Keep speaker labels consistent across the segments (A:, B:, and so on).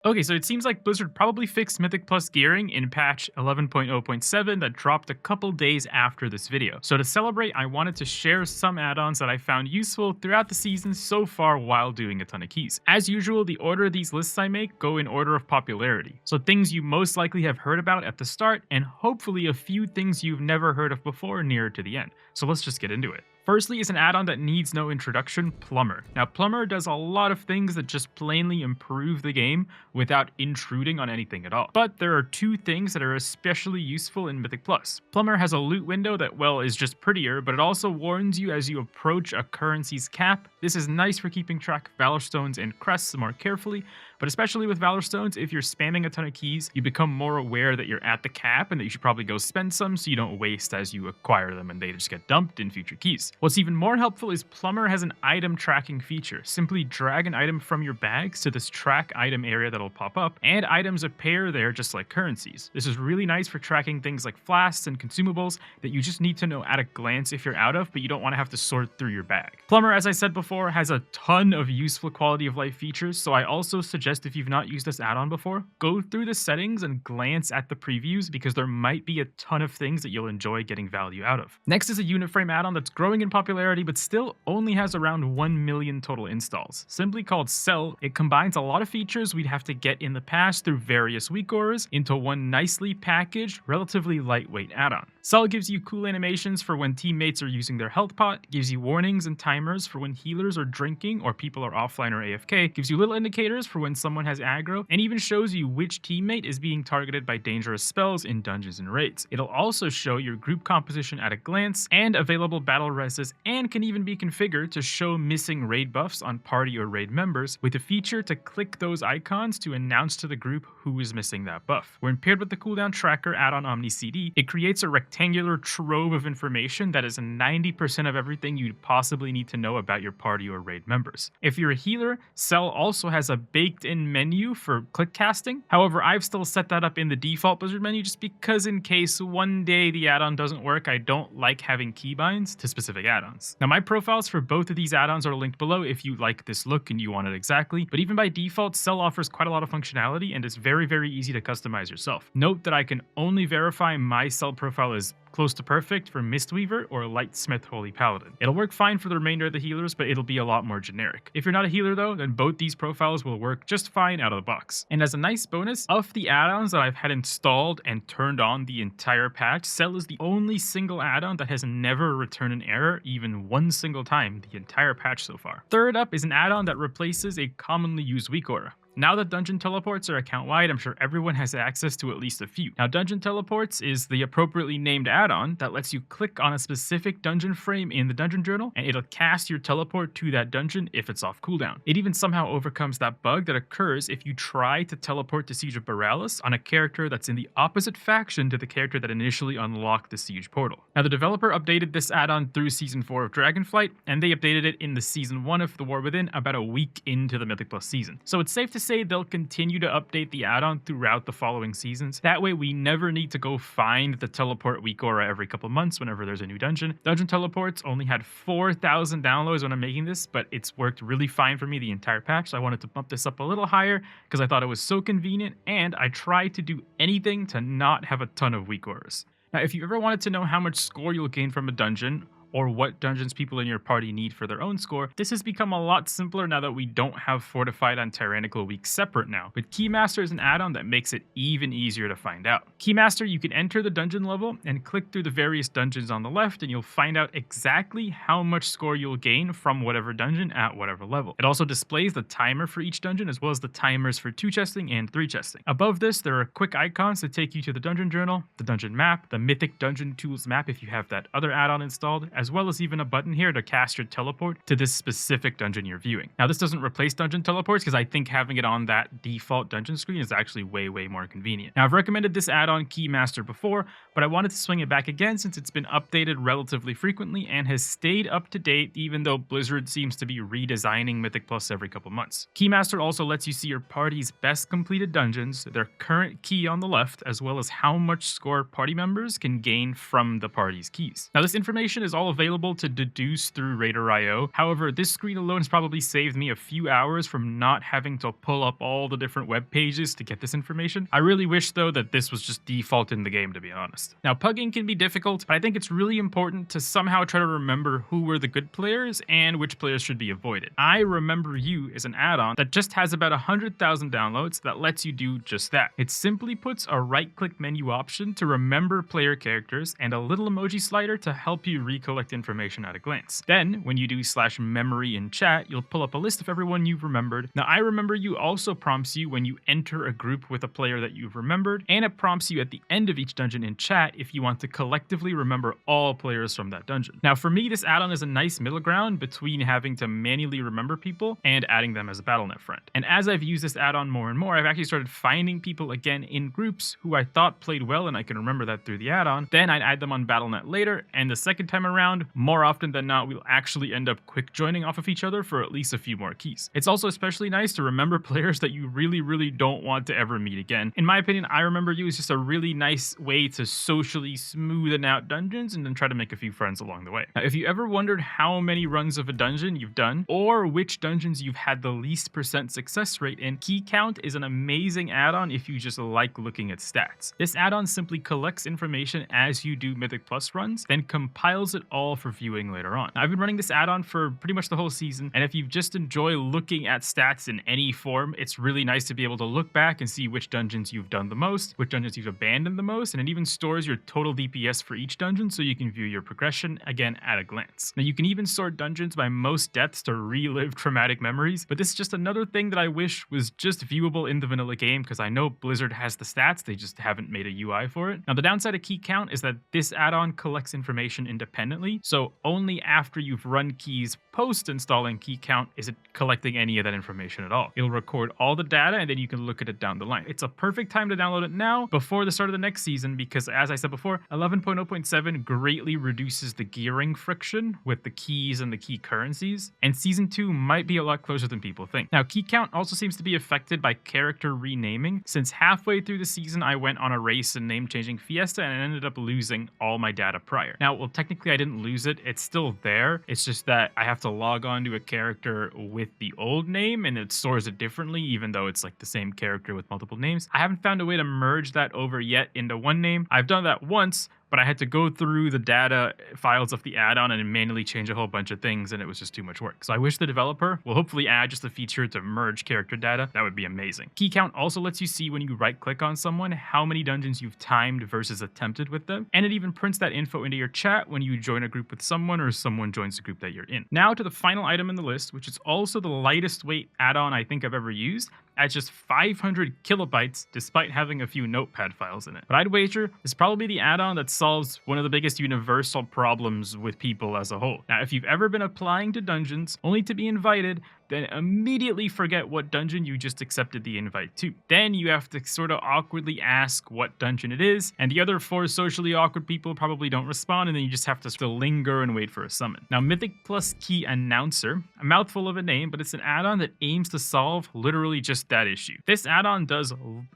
A: Okay, so it seems like Blizzard probably fixed Mythic Plus gearing in patch 11.0.7 that dropped a couple days after this video. So to celebrate, I wanted to share some add-ons that I found useful throughout the season so far while doing a ton of keys. As usual, the order these lists I make go in order of popularity. So things you most likely have heard about at the start, and hopefully a few things you've never heard of before nearer to the end. So let's just get into it. Firstly is an add-on that needs no introduction, Plumber. Now Plumber does a lot of things that just plainly improve the game without intruding on anything at all. But there are two things that are especially useful in Mythic Plus. Plumber has a loot window that, well, is just prettier, but it also warns you as you approach a currency's cap. This is nice for keeping track of Valor Stones and crests more carefully, but especially with Valor Stones, if you're spamming a ton of keys, you become more aware that you're at the cap and that you should probably go spend some so you don't waste as you acquire them and they just get dumped in future keys. What's even more helpful is Plumber has an item tracking feature. Simply drag an item from your bags to this track item area that'll pop up, and items appear there just like currencies. This is really nice for tracking things like flasks and consumables that you just need to know at a glance if you're out of, but you don't want to have to sort through your bag. Plumber, as I said before, has a ton of useful quality of life features, so I also suggest if you've not used this add-on before, go through the settings and glance at the previews because there might be a ton of things that you'll enjoy getting value out of. Next is a unit frame add-on that's growing in popularity but still only has around 1 million total installs. Simply called Cell, it combines a lot of features we'd have to get in the past through various weak auras into one nicely packaged, relatively lightweight add-on. Cell gives you cool animations for when teammates are using their health pot, gives you warnings and timers for when healers are drinking or people are offline or AFK, gives you little indicators for when someone has aggro, and even shows you which teammate is being targeted by dangerous spells in dungeons and raids. It'll also show your group composition at a glance and available battle reses, and can even be configured to show missing raid buffs on party or raid members with a feature to click those icons to announce to the group who is missing that buff. When paired with the cooldown tracker add-on Omni CD, it creates a rectangular trove of information that is 90% of everything you'd possibly need to know about your party or raid members. If you're a healer, Cell also has a baked-in menu for click casting. However, I've still set that up in the default Blizzard menu just because in case one day the add-on doesn't work, I don't like having keybinds to specific add-ons. Now my profiles for both of these add-ons are linked below if you like this look and you want it exactly, but even by default, Cell offers quite a lot of functionality and it's very easy to customize yourself. Note that I can only verify my Cell profile is close to perfect for Mistweaver or Lightsmith Holy Paladin. It'll work fine for the remainder of the healers, but it'll be a lot more generic. If you're not a healer though, then both these profiles will work just fine out of the box. And as a nice bonus, of the add-ons that I've had installed and turned on the entire patch, Cell is the only single add-on that has never returned an error even one single time the entire patch so far. Third up is an add-on that replaces a commonly used weak aura. Now that dungeon teleports are account-wide, I'm sure everyone has access to at least a few. Now, dungeon teleports is the appropriately named add-on that lets you click on a specific dungeon frame in the dungeon journal, and it'll cast your teleport to that dungeon if it's off cooldown. It even somehow overcomes that bug that occurs if you try to teleport to Siege of Borealis on a character that's in the opposite faction to the character that initially unlocked the Siege portal. Now, the developer updated this add-on through Season 4 of Dragonflight, and they updated it in the Season 1 of The War Within about a week into the Mythic Plus season. So it's safe to say they'll continue to update the add-on throughout the following seasons. That way we never need to go find the teleport weak aura every couple months whenever there's a new dungeon. Dungeon teleports only had 4,000 downloads when I'm making this, but it's worked really fine for me the entire patch, so I wanted to bump this up a little higher because I thought it was so convenient, and I tried to do anything to not have a ton of weak auras. Now, if you ever wanted to know how much score you'll gain from a dungeon, or what dungeons people in your party need for their own score, this has become a lot simpler now that we don't have Fortified and Tyrannical Week separate now, but Keymaster is an add-on that makes it even easier to find out. Keymaster, you can enter the dungeon level and click through the various dungeons on the left and you'll find out exactly how much score you'll gain from whatever dungeon at whatever level. It also displays the timer for each dungeon as well as the timers for 2 chesting and 3 chesting. Above this, there are quick icons that take you to the dungeon journal, the dungeon map, the Mythic Dungeon Tools map if you have that other add-on installed, as well as even a button here to cast your teleport to this specific dungeon you're viewing. Now, this doesn't replace dungeon teleports because I think having it on that default dungeon screen is actually way more convenient. Now, I've recommended this add-on Keymaster before, but I wanted to swing it back again since it's been updated relatively frequently and has stayed up to date even though Blizzard seems to be redesigning Mythic Plus every couple months. Keymaster also lets you see your party's best completed dungeons, their current key on the left, as well as how much score party members can gain from the party's keys. Now, this information is all all available to deduce through Raider.io. However, this screen alone has probably saved me a few hours from not having to pull up all the different web pages to get this information. I really wish, though, that this was just default in the game, to be honest. Now, pugging can be difficult, but I think it's really important to somehow try to remember who were the good players and which players should be avoided. I Remember You is an add-on that just has about 100,000 downloads that lets you do just that. It simply puts a right-click menu option to remember player characters and a little emoji slider to help you recollect information at a glance. Then, when you do /memory in chat, you'll pull up a list of everyone you've remembered. Now, I Remember You also prompts you when you enter a group with a player that you've remembered, and it prompts you at the end of each dungeon in chat if you want to collectively remember all players from that dungeon. Now, for me, this add-on is a nice middle ground between having to manually remember people and adding them as a Battle.net friend. And as I've used this add-on more and more, I've actually started finding people again in groups who I thought played well, and I can remember that through the add-on. Then I'd add them on Battle.net later, and the second time around, more often than not, we'll actually end up quick joining off of each other for at least a few more keys. It's also especially nice to remember players that you really don't want to ever meet again. In my opinion, I Remember You is just a really nice way to socially smoothen out dungeons and then try to make a few friends along the way. Now, if you ever wondered how many runs of a dungeon you've done, or which dungeons you've had the least % success rate in, Key Count is an amazing add-on if you just like looking at stats. This add-on simply collects information as you do Mythic Plus runs, then compiles it all for viewing later on. Now, I've been running this add-on for pretty much the whole season, and if you just enjoy looking at stats in any form, it's really nice to be able to look back and see which dungeons you've done the most, which dungeons you've abandoned the most, and it even stores your total DPS for each dungeon so you can view your progression again at a glance. Now, you can even sort dungeons by most deaths to relive traumatic memories, but this is just another thing that I wish was just viewable in the vanilla game, because I know Blizzard has the stats, they just haven't made a UI for it. Now, the downside of Key Count is that this add-on collects information independently, so only after you've run keys post-installing Key Count is it collecting any of that information at all. It'll record all the data, and then you can look at it down the line. It's a perfect time to download it now, before the start of the next season, because as I said before, 11.0.7 greatly reduces the gearing friction with the keys and the key currencies, and Season 2 might be a lot closer than people think. Now, Key Count also seems to be affected by character renaming, since halfway through the season I went on a race and name-changing Fiesta, and I ended up losing all my data prior. Now, well, technically I didn't lose it, it's still there, it's just that I have to log on to a character with the old name, and it stores it differently, even though it's like the same character with multiple names. I haven't found a way to merge that over yet into one name. I've done that once, but I had to go through the data files of the add-on and manually change a whole bunch of things, and it was just too much work. So I wish the developer will hopefully add just a feature to merge character data. That would be amazing. Key Count also lets you see when you right-click on someone how many dungeons you've timed versus attempted with them, and it even prints that info into your chat when you join a group with someone or someone joins the group that you're in. Now to the final item in the list, which is also the lightest weight add-on I think I've ever used, at just 500 kilobytes despite having a few notepad files in it. But I'd wager it's probably the add-on that solves one of the biggest universal problems with people as a whole. Now, if you've ever been applying to dungeons only to be invited, then immediately forget what dungeon you just accepted the invite to. Then you have to sort of awkwardly ask what dungeon it is, and the other 4 socially awkward people probably don't respond, and then you just have to still linger and wait for a summon. Now, Mythic Plus Key Announcer, a mouthful of a name, but it's an add-on that aims to solve literally just that issue. This add-on does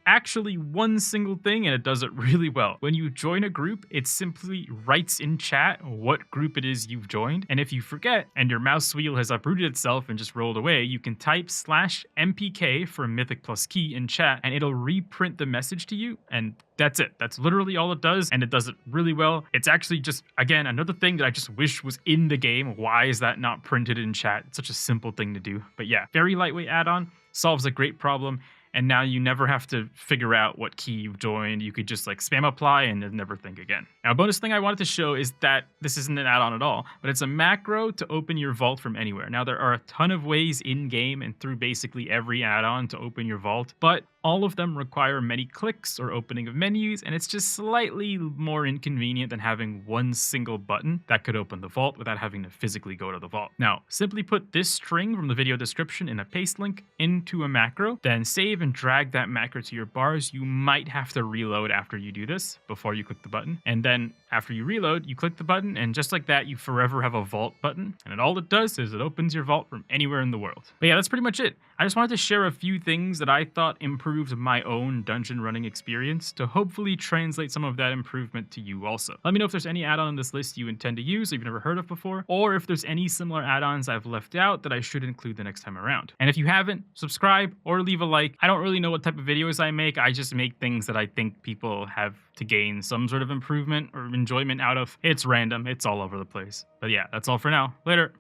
A: actually one single thing, and it does it really well. When you join a group, it simply writes in chat what group it is you've joined, and if you forget, and your mouse wheel has uprooted itself and just rolled away, you can type /mpk for Mythic Plus Key in chat, and it'll reprint the message to you, and that's it. That's literally all it does, and it does it really well. It's actually just, again, another thing that I just wish was in the game. Why is that not printed in chat? It's such a simple thing to do. But yeah, very lightweight add-on, solves a great problem, and now you never have to figure out what key you've joined. You could just like spam apply and never think again. Now, a bonus thing I wanted to show is that this isn't an add-on at all, but it's a macro to open your vault from anywhere. Now, there are a ton of ways in-game and through basically every add-on to open your vault, but all of them require many clicks or opening of menus, and it's just slightly more inconvenient than having one single button that could open the vault without having to physically go to the vault. Now, simply put this string from the video description in a paste link into a macro, then save and drag that macro to your bars. You might have to reload after you do this before you click the button, and then after you reload, you click the button, and just like that, you forever have a vault button, and all it does is it opens your vault from anywhere in the world. But yeah, that's pretty much it. I just wanted to share a few things that I thought improved my own dungeon running experience to hopefully translate some of that improvement to you also. Let me know if there's any add-on in this list you intend to use or you've never heard of before, or if there's any similar add-ons I've left out that I should include the next time around. And if you haven't, subscribe or leave a like. I don't really know what type of videos I make. I just make things that I think people have to gain some sort of improvement or enjoyment out of. It's random. It's all over the place. But yeah, that's all for now. Later.